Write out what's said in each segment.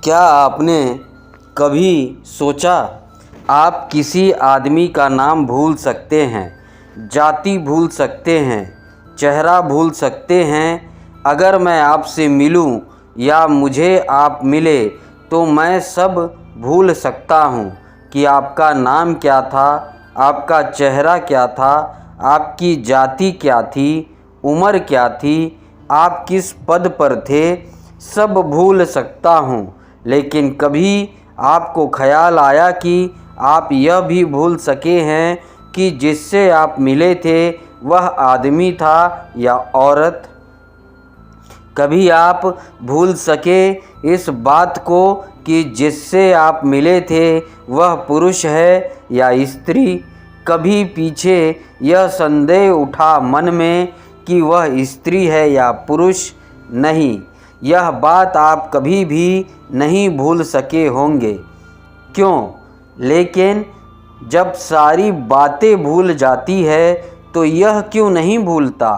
क्या आपने कभी सोचा आप किसी आदमी का नाम भूल सकते हैं, जाति भूल सकते हैं, चेहरा भूल सकते हैं। अगर मैं आपसे मिलूं या मुझे आप मिले तो मैं सब भूल सकता हूं कि आपका नाम क्या था, आपका चेहरा क्या था, आपकी जाति क्या थी, उम्र क्या थी, आप किस पद पर थे, सब भूल सकता हूं। लेकिन कभी आपको ख़याल आया कि आप यह भी भूल सके हैं कि जिससे आप मिले थे वह आदमी था या औरत? कभी आप भूल सके इस बात को कि जिससे आप मिले थे वह पुरुष है या स्त्री? कभी पीछे यह संदेह उठा मन में कि वह स्त्री है या पुरुष? नहीं, यह बात आप कभी भी नहीं भूल सके होंगे। क्यों? लेकिन जब सारी बातें भूल जाती है तो यह क्यों नहीं भूलता?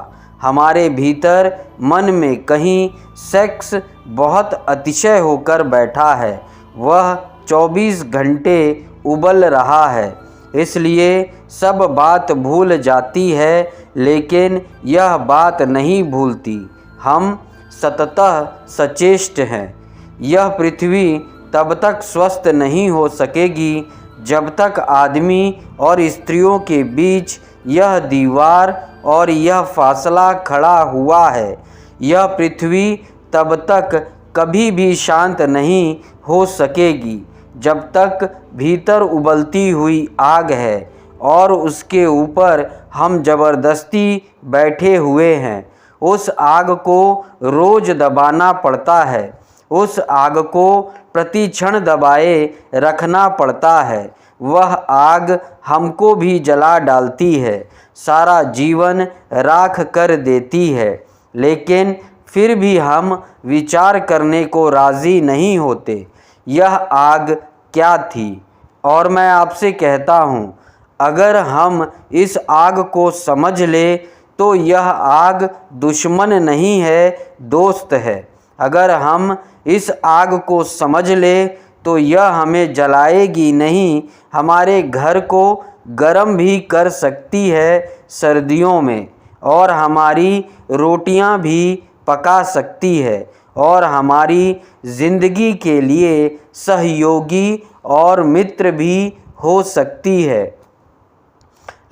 हमारे भीतर मन में कहीं सेक्स बहुत अतिशय होकर बैठा है, वह 24 घंटे उबल रहा है, इसलिए सब बात भूल जाती है, लेकिन यह बात नहीं भूलती। हम सततः सचेष्ट हैं। यह पृथ्वी तब तक स्वस्थ नहीं हो सकेगी जब तक आदमी और स्त्रियों के बीच यह दीवार और यह फासला खड़ा हुआ है। यह पृथ्वी तब तक कभी भी शांत नहीं हो सकेगी जब तक भीतर उबलती हुई आग है और उसके ऊपर हम ज़बरदस्ती बैठे हुए हैं। उस आग को रोज़ दबाना पड़ता है, उस आग को प्रति क्षण दबाए रखना पड़ता है। वह आग हमको भी जला डालती है, सारा जीवन राख कर देती है, लेकिन फिर भी हम विचार करने को राज़ी नहीं होते। यह आग क्या थी? और मैं आपसे कहता हूँ, अगर हम इस आग को समझ ले तो यह आग दुश्मन नहीं है, दोस्त है। अगर हम इस आग को समझ ले तो यह हमें जलाएगी नहीं, हमारे घर को गर्म भी कर सकती है सर्दियों में, और हमारी रोटियां भी पका सकती है, और हमारी ज़िंदगी के लिए सहयोगी और मित्र भी हो सकती है।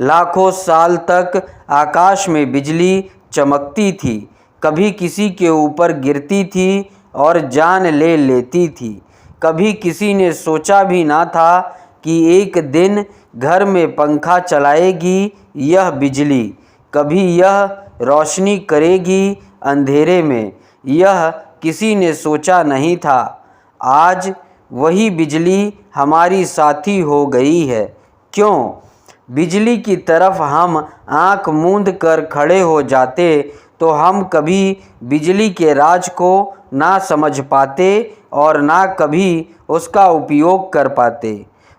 लाखों साल तक आकाश में बिजली चमकती थी, कभी किसी के ऊपर गिरती थी और जान ले लेती थी। कभी किसी ने सोचा भी ना था कि एक दिन घर में पंखा चलाएगी यह बिजली, कभी यह रोशनी करेगी अंधेरे में, यह किसी ने सोचा नहीं था। आज वही बिजली हमारी साथी हो गई है। क्यों? बिजली की तरफ हम आंख मूंद कर खड़े हो जाते तो हम कभी बिजली के राज को ना समझ पाते और ना कभी उसका उपयोग कर पाते।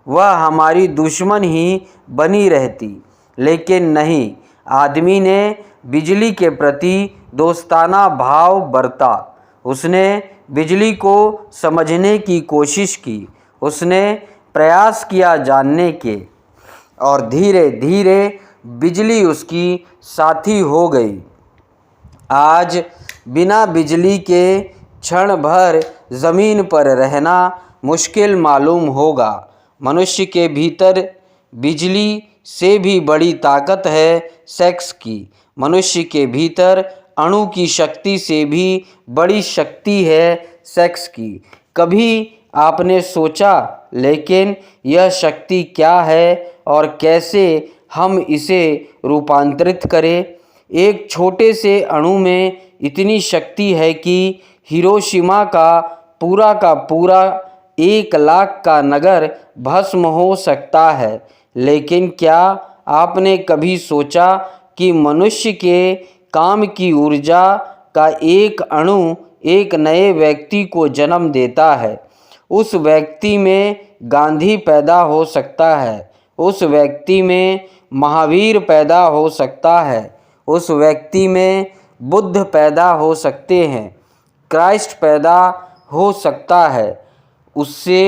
वह हमारी दुश्मन ही बनी रहती। लेकिन नहीं, आदमी ने बिजली के प्रति दोस्ताना भाव बरता। उसने बिजली को समझने की कोशिश की, उसने प्रयास किया जानने के, और धीरे धीरे बिजली उसकी साथी हो गई। आज बिना बिजली के क्षण भर ज़मीन पर रहना मुश्किल मालूम होगा। मनुष्य के भीतर बिजली से भी बड़ी ताकत है सेक्स की। मनुष्य के भीतर अणु की शक्ति से भी बड़ी शक्ति है सेक्स की। कभी आपने सोचा लेकिन यह शक्ति क्या है और कैसे हम इसे रूपांतरित करें? एक छोटे से अणु में इतनी शक्ति है कि हिरोशिमा का पूरा 1 लाख का नगर भस्म हो सकता है। लेकिन क्या आपने कभी सोचा कि मनुष्य के काम की ऊर्जा का एक अणु एक नए व्यक्ति को जन्म देता है? उस व्यक्ति में गांधी पैदा हो सकता है, उस व्यक्ति में महावीर पैदा हो सकता है, उस व्यक्ति में बुद्ध पैदा हो सकते हैं, क्राइस्ट पैदा हो सकता है। उससे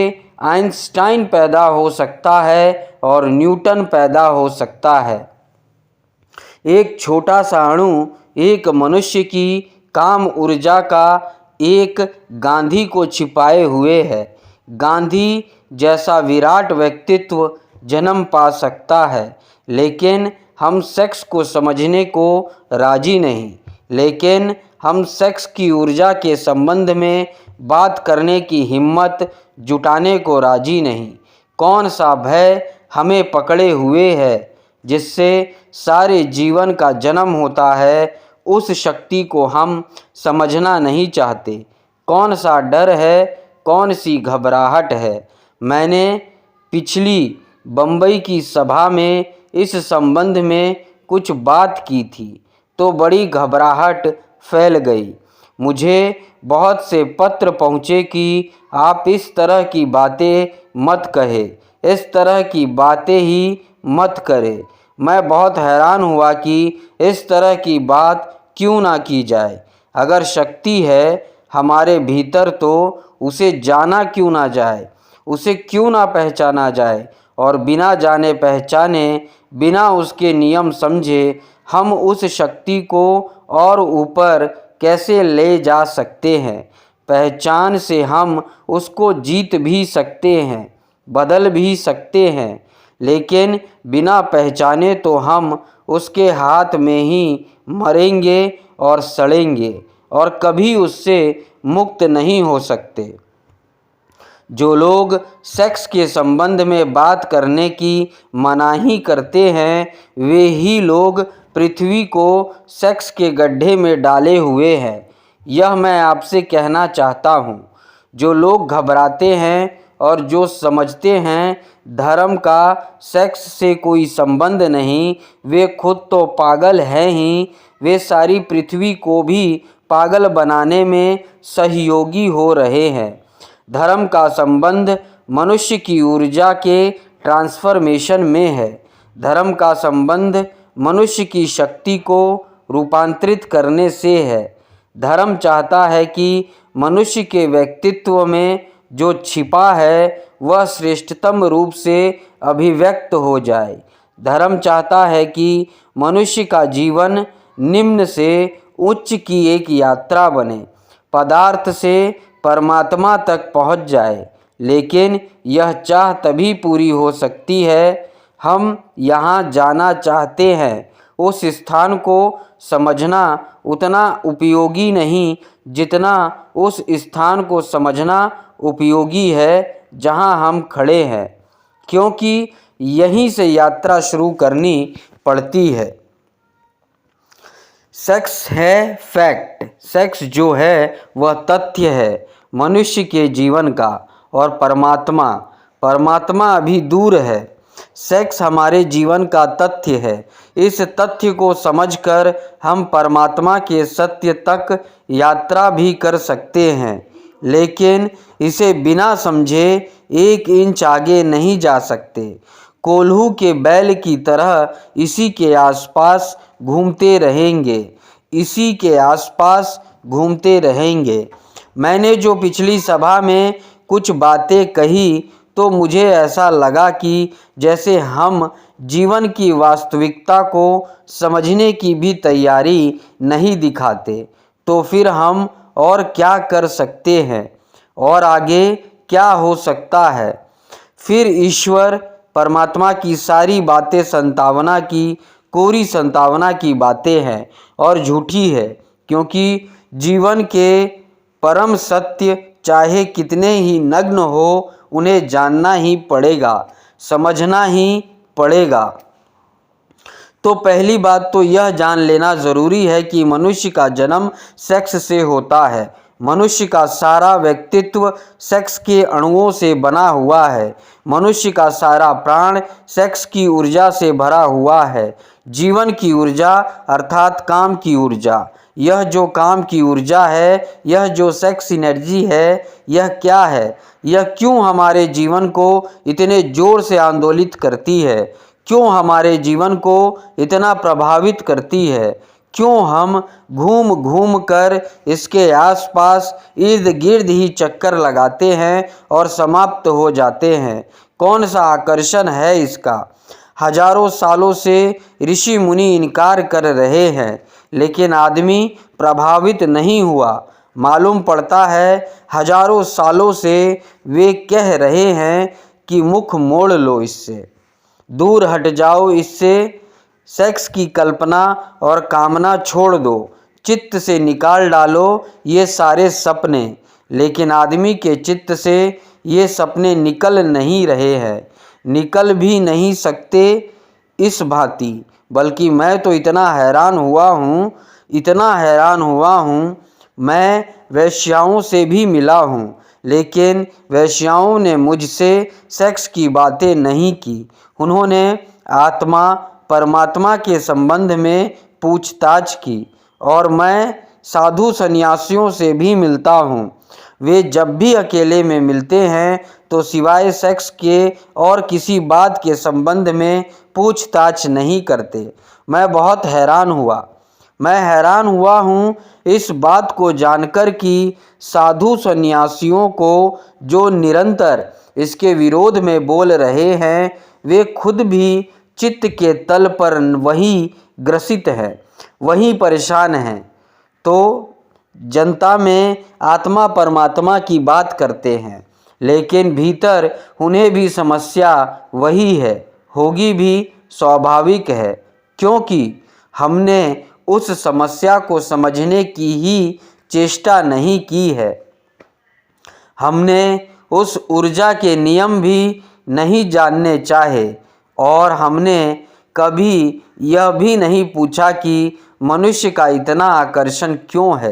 आइंस्टाइन पैदा हो सकता है और न्यूटन पैदा हो सकता है। एक छोटा सा अणु एक मनुष्य की काम ऊर्जा का एक गांधी को छिपाए हुए है। गांधी जैसा विराट व्यक्तित्व जन्म पा सकता है, लेकिन हम सेक्स को समझने को राजी नहीं। लेकिन हम सेक्स की ऊर्जा के संबंध में बात करने की हिम्मत जुटाने को राजी नहीं। कौन सा भय हमें पकड़े हुए है जिससे सारे जीवन का जन्म होता है, उस शक्ति को हम समझना नहीं चाहते। कौन सा डर है, कौन सी घबराहट है। मैंने पिछली बम्बई की सभा में इस संबंध में कुछ बात की थी तो बड़ी घबराहट फैल गई। मुझे बहुत से पत्र पहुँचे कि आप इस तरह की बातें मत कहे, इस तरह की बातें ही मत करें। मैं बहुत हैरान हुआ कि इस तरह की बात क्यों ना की जाए। अगर शक्ति है हमारे भीतर तो उसे जाना क्यों ना जाए, उसे क्यों ना पहचाना जाए, और बिना जाने पहचाने, बिना उसके नियम समझे हम उस शक्ति को और ऊपर कैसे ले जा सकते हैं। पहचान से हम उसको जीत भी सकते हैं, बदल भी सकते हैं, लेकिन बिना पहचाने तो हम उसके हाथ में ही मरेंगे और सड़ेंगे और कभी उससे मुक्त नहीं हो सकते। जो लोग सेक्स के संबंध में बात करने की मनाही करते हैं, वे ही लोग पृथ्वी को सेक्स के गड्ढे में डाले हुए हैं। यह मैं आपसे कहना चाहता हूँ। जो लोग घबराते हैं और जो समझते हैं धर्म का सेक्स से कोई संबंध नहीं, वे खुद तो पागल हैं ही, वे सारी पृथ्वी को भी पागल बनाने में सहयोगी हो रहे हैं। धर्म का संबंध मनुष्य की ऊर्जा के ट्रांसफॉर्मेशन में है। धर्म का संबंध मनुष्य की शक्ति को रूपांतरित करने से है। धर्म चाहता है कि मनुष्य के व्यक्तित्व में जो छिपा है वह श्रेष्ठतम रूप से अभिव्यक्त हो जाए। धर्म चाहता है कि मनुष्य का जीवन निम्न से उच्च की एक यात्रा बने, पदार्थ से परमात्मा तक पहुंच जाए। लेकिन यह चाह तभी पूरी हो सकती है हम यहाँ जाना चाहते हैं। उस स्थान को समझना उतना उपयोगी नहीं जितना उस स्थान को समझना उपयोगी है जहाँ हम खड़े हैं, क्योंकि यहीं से यात्रा शुरू करनी पड़ती है। सेक्स है फैक्ट। सेक्स जो है वह तथ्य है मनुष्य के जीवन का, और परमात्मा अभी दूर है। सेक्स हमारे जीवन का तथ्य है। इस तथ्य को समझकर हम परमात्मा के सत्य तक यात्रा भी कर सकते हैं, लेकिन इसे बिना समझे एक इंच आगे नहीं जा सकते। कोल्हू के बैल की तरह इसी के आसपास घूमते रहेंगे, इसी के आसपास घूमते रहेंगे। मैंने जो पिछली सभा में कुछ बातें कही तो मुझे ऐसा लगा कि जैसे हम जीवन की वास्तविकता को समझने की भी तैयारी नहीं दिखाते, तो फिर हम और क्या कर सकते हैं और आगे क्या हो सकता है। फिर ईश्वर परमात्मा की सारी बातें संतावना की, कोरी संतावना की बातें हैं और झूठी है, क्योंकि जीवन के परम सत्य चाहे कितने ही नग्न हो उन्हें जानना ही पड़ेगा, समझना ही पड़ेगा। तो पहली बात तो यह जान लेना ज़रूरी है कि मनुष्य का जन्म सेक्स से होता है। मनुष्य का सारा व्यक्तित्व सेक्स के अणुओं से बना हुआ है। मनुष्य का सारा प्राण सेक्स की ऊर्जा से भरा हुआ है। जीवन की ऊर्जा अर्थात काम की ऊर्जा। यह जो काम की ऊर्जा है, यह जो सेक्स एनर्जी है, यह क्या है? यह क्यों हमारे जीवन को इतने जोर से आंदोलित करती है? क्यों हमारे जीवन को इतना प्रभावित करती है? क्यों हम घूम घूम कर इसके आसपास इर्द गिर्द ही चक्कर लगाते हैं और समाप्त हो जाते हैं? कौन सा आकर्षण है इसका? हजारों सालों से ऋषि मुनि इनकार कर रहे हैं, लेकिन आदमी प्रभावित नहीं हुआ। मालूम पड़ता है हजारों सालों से वे कह रहे हैं कि मुख मोड़ लो इससे, दूर हट जाओ इससे, सेक्स की कल्पना और कामना छोड़ दो, चित्त से निकाल डालो ये सारे सपने। लेकिन आदमी के चित्त से ये सपने निकल नहीं रहे हैं, निकल भी नहीं सकते इस भांति। बल्कि मैं तो इतना हैरान हुआ हूँ, मैं वेश्याओं से भी मिला हूँ, लेकिन वेश्याओं ने मुझसे सेक्स की बातें नहीं की। उन्होंने आत्मा परमात्मा के संबंध में पूछताछ की। और मैं साधु सन्यासियों से भी मिलता हूँ, वे जब भी अकेले में मिलते हैं तो सिवाय सेक्स के और किसी बात के संबंध में पूछताछ नहीं करते। मैं बहुत हैरान हुआ हूँ इस बात को जानकर कि साधु सन्यासियों को जो निरंतर इसके विरोध में बोल रहे हैं, वे खुद भी चित्त के तल पर वही ग्रसित है, वही परेशान हैं। तो जनता में आत्मा परमात्मा की बात करते हैं, लेकिन भीतर उन्हें भी समस्या वही है, होगी भी, स्वाभाविक है, क्योंकि हमने उस समस्या को समझने की ही चेष्टा नहीं की है। हमने उस ऊर्जा के नियम भी नहीं जानने चाहे, और हमने कभी यह भी नहीं पूछा कि मनुष्य का इतना आकर्षण क्यों है।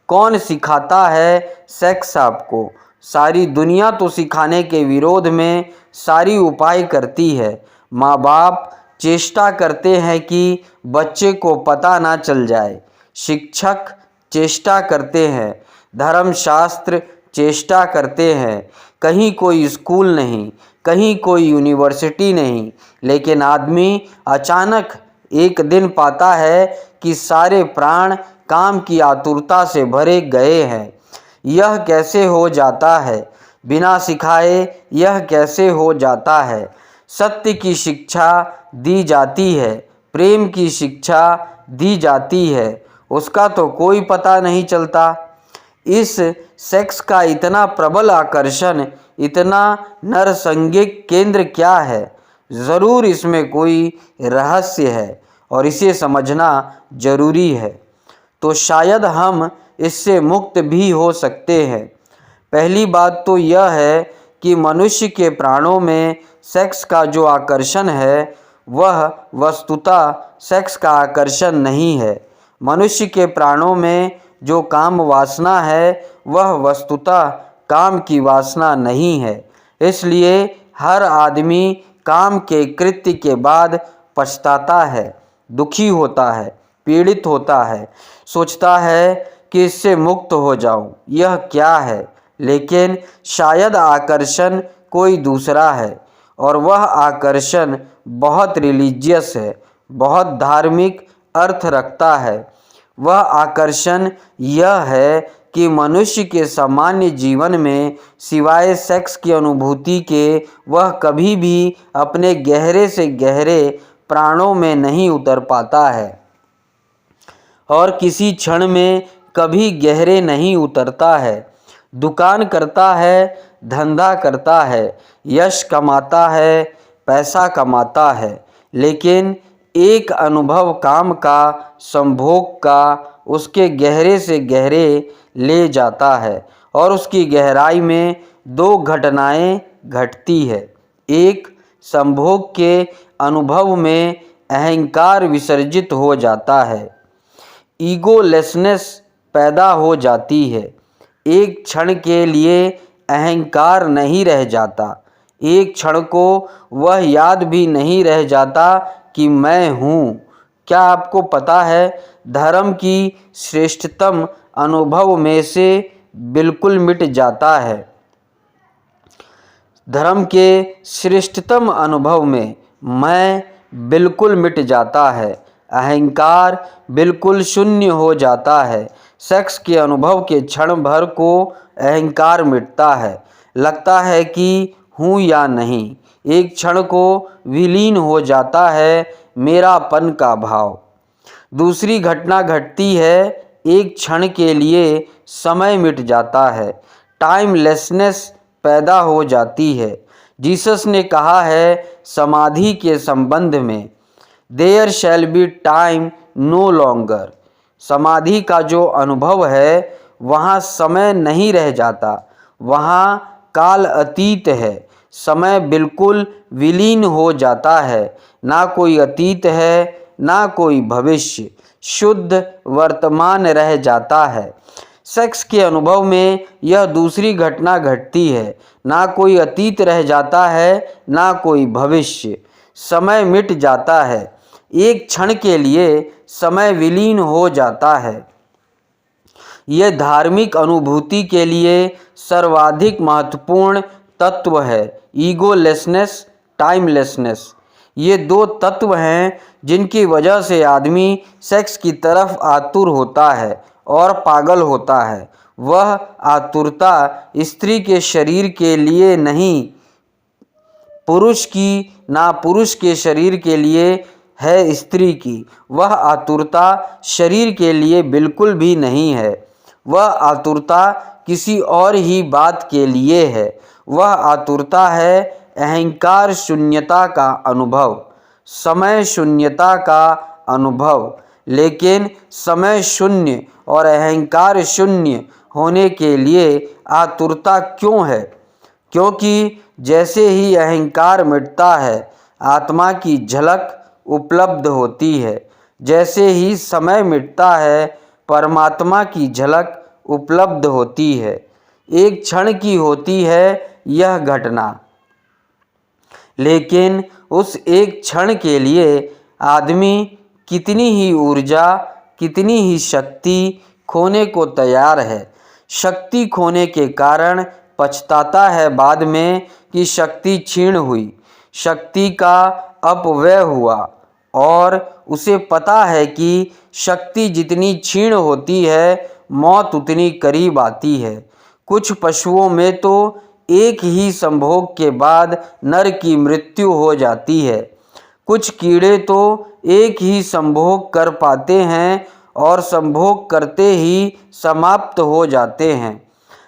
कौन सिखाता है सेक्स आपको? सारी दुनिया तो सिखाने के विरोध में सारी उपाय करती है। माँ बाप चेष्टा करते हैं कि बच्चे को पता ना चल जाए, शिक्षक चेष्टा करते हैं, धर्मशास्त्र चेष्टा करते हैं, कहीं कोई स्कूल नहीं, कहीं कोई यूनिवर्सिटी नहीं, लेकिन आदमी अचानक एक दिन पाता है कि सारे प्राण काम की आतुरता से भरे गए हैं। यह कैसे हो जाता है? बिना सिखाए यह कैसे हो जाता है? सत्य की शिक्षा दी जाती है, प्रेम की शिक्षा दी जाती है, उसका तो कोई पता नहीं चलता। इस सेक्स का इतना प्रबल आकर्षण, इतना नरसंगिक केंद्र क्या है? ज़रूर इसमें कोई रहस्य है और इसे समझना जरूरी है, तो शायद हम इससे मुक्त भी हो सकते हैं। पहली बात तो यह है कि मनुष्य के प्राणों में सेक्स का जो आकर्षण है, वह वस्तुतः सेक्स का आकर्षण नहीं है। मनुष्य के प्राणों में जो काम वासना है, वह वस्तुतः काम की वासना नहीं है। इसलिए हर आदमी काम के कृत्य के बाद पछताता है, दुखी होता है, पीड़ित होता है, सोचता है कि इससे मुक्त हो जाऊं। यह क्या है? लेकिन शायद आकर्षण कोई दूसरा है, और वह आकर्षण बहुत रिलीजियस है, बहुत धार्मिक अर्थ रखता है। वह आकर्षण यह है कि मनुष्य के सामान्य जीवन में सिवाय सेक्स की अनुभूति के वह कभी भी अपने गहरे से गहरे प्राणों में नहीं उतर पाता है, और किसी क्षण में कभी गहरे नहीं उतरता है। दुकान करता है, धंधा करता है, यश कमाता है, पैसा कमाता है, लेकिन एक अनुभव काम का, संभोग का उसके गहरे से गहरे ले जाता है, और उसकी गहराई में दो घटनाएं घटती है। एक, संभोग के अनुभव में अहंकार विसर्जित हो जाता है, ईगोलेसनेस पैदा हो जाती है। एक क्षण के लिए अहंकार नहीं रह जाता, एक क्षण को वह याद भी नहीं रह जाता कि मैं हूँ। क्या आपको पता है, धर्म की श्रेष्ठतम अनुभव में से बिल्कुल मिट जाता है। धर्म के श्रेष्ठतम अनुभव में मैं बिल्कुल मिट जाता है। अहंकार बिल्कुल शून्य हो जाता है। सेक्स के अनुभव के क्षण भर को अहंकार मिटता है। लगता है कि हूँ या नहीं। एक क्षण को विलीन हो जाता है मेरापन का भाव। दूसरी घटना घटती है, एक क्षण के लिए समय मिट जाता है। टाइमलेसनेस पैदा हो जाती है। जीसस ने कहा है समाधि के संबंध में, there shall be time no longer. समाधि का जो अनुभव है वहाँ समय नहीं रह जाता, वहाँ काल अतीत है। समय बिल्कुल विलीन हो जाता है, ना कोई अतीत है ना कोई भविष्य, शुद्ध वर्तमान रह जाता है। सेक्स के अनुभव में यह दूसरी घटना घटती है, ना कोई अतीत रह जाता है ना कोई भविष्य, समय मिट जाता है। एक क्षण के लिए समय विलीन हो जाता है। यह धार्मिक अनुभूति के लिए सर्वाधिक महत्वपूर्ण तत्व है। ईगोलेसनेस, टाइमलेसनेस, ये दो तत्व हैं जिनकी वजह से आदमी सेक्स की तरफ आतुर होता है और पागल होता है। वह आतुरता स्त्री के शरीर के लिए नहीं, पुरुष की ना पुरुष के शरीर के लिए है स्त्री की। वह आतुरता शरीर के लिए बिल्कुल भी नहीं है। वह आतुरता किसी और ही बात के लिए है। वह आतुरता है अहंकार शून्यता का अनुभव, समय शून्यता का अनुभव। लेकिन समय शून्य और अहंकार शून्य होने के लिए आतुरता क्यों है? क्योंकि जैसे ही अहंकार मिटता है आत्मा की झलक उपलब्ध होती है। जैसे ही समय मिटता है परमात्मा की झलक उपलब्ध होती है। एक क्षण की होती है यह घटना, लेकिन उस एक क्षण के लिए आदमी कितनी ही ऊर्जा, कितनी ही शक्ति खोने को तैयार है। शक्ति खोने के कारण पछताता है बाद में कि शक्ति क्षीण हुई, शक्ति का अपव्यय हुआ, और उसे पता है कि शक्ति जितनी क्षीण होती है मौत उतनी करीब आती है। कुछ पशुओं में तो एक ही संभोग के बाद नर की मृत्यु हो जाती है। कुछ कीड़े तो एक ही संभोग कर पाते हैं और संभोग करते ही समाप्त हो जाते हैं।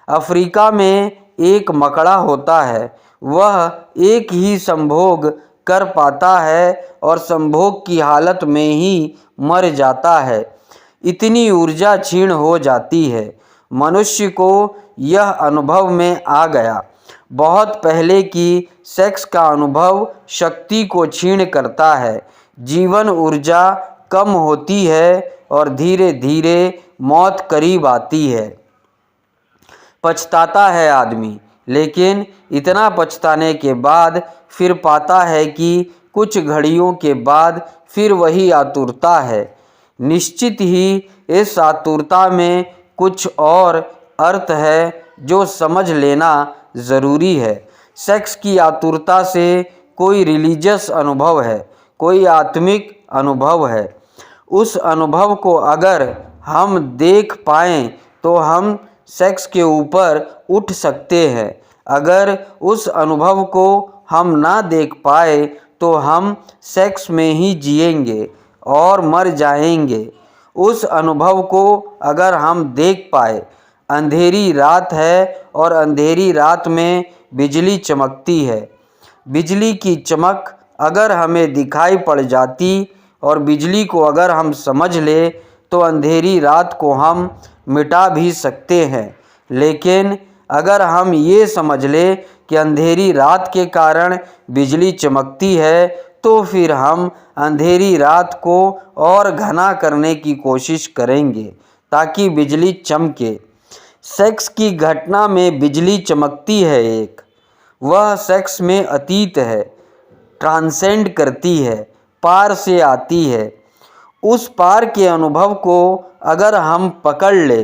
अफ्रीका में एक मकड़ा होता है, वह एक ही संभोग कर पाता है और संभोग की हालत में ही मर जाता है। इतनी ऊर्जा क्षीण हो जाती है। मनुष्य को यह अनुभव में आ गया बहुत पहले कि सेक्स का अनुभव शक्ति को क्षीण करता है। जीवन ऊर्जा कम होती है और धीरे धीरे मौत करीब आती है। पछताता है आदमी, लेकिन इतना पछताने के बाद फिर पाता है कि कुछ घड़ियों के बाद फिर वही आतुरता है। निश्चित ही इस आतुरता में कुछ और अर्थ है जो समझ लेना ज़रूरी है। सेक्स की आतुरता से कोई रिलीजियस अनुभव है, कोई आत्मिक अनुभव है। उस अनुभव को अगर हम देख पाएँ तो हम सेक्स के ऊपर उठ सकते हैं। अगर उस अनुभव को हम ना देख पाए तो हम सेक्स में ही जिएंगे और मर जाएंगे। उस अनुभव को अगर हम देख पाए, अंधेरी रात है और अंधेरी रात में बिजली चमकती है। बिजली की चमक अगर हमें दिखाई पड़ जाती और बिजली को अगर हम समझ ले तो अंधेरी रात को हम मिटा भी सकते हैं। लेकिन अगर हम ये समझ ले कि अंधेरी रात के कारण बिजली चमकती है तो फिर हम अंधेरी रात को और घना करने की कोशिश करेंगे ताकि बिजली चमके। सेक्स की घटना में बिजली चमकती है एक, वह सेक्स में अतीत है, ट्रांसेंड करती है, पार से आती है। उस पार के अनुभव को अगर हम पकड़ ले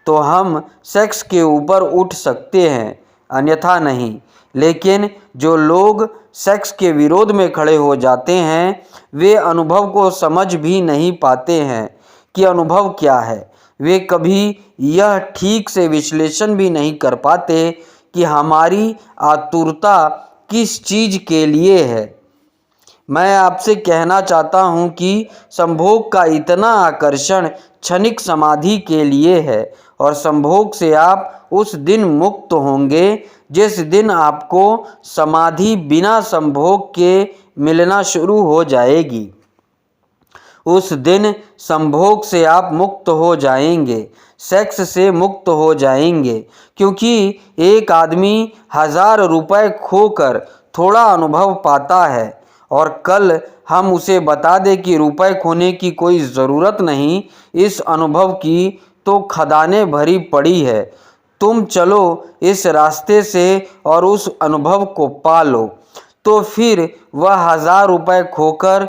तो हम सेक्स के ऊपर उठ सकते हैं। अन्यथा नहीं। लेकिन जो लोग सेक्स के विरोध में खड़े हो जाते हैं वे अनुभव को समझ भी नहीं पाते हैं कि अनुभव क्या है। वे कभी यह ठीक से विश्लेषण भी नहीं कर पाते कि हमारी आतुरता किस चीज़ के लिए है। मैं आपसे कहना चाहता हूँ कि संभोग का इतना आकर्षण क्षणिक समाधि के लिए है और संभोग से आप उस दिन मुक्त होंगे जिस दिन आपको समाधि बिना संभोग के मिलना शुरू हो जाएगी। उस दिन संभोग से आप मुक्त हो जाएंगे, सेक्स से मुक्त हो जाएंगे, क्योंकि एक आदमी 1000 रुपये खोकर थोड़ा अनुभव पाता है और कल हम उसे बता दें कि रुपए खोने की कोई ज़रूरत नहीं, इस अनुभव की तो खदानें भरी पड़ी है। तुम चलो इस रास्ते से और उस अनुभव को पा लो। तो फिर वह 1000 रुपये खोकर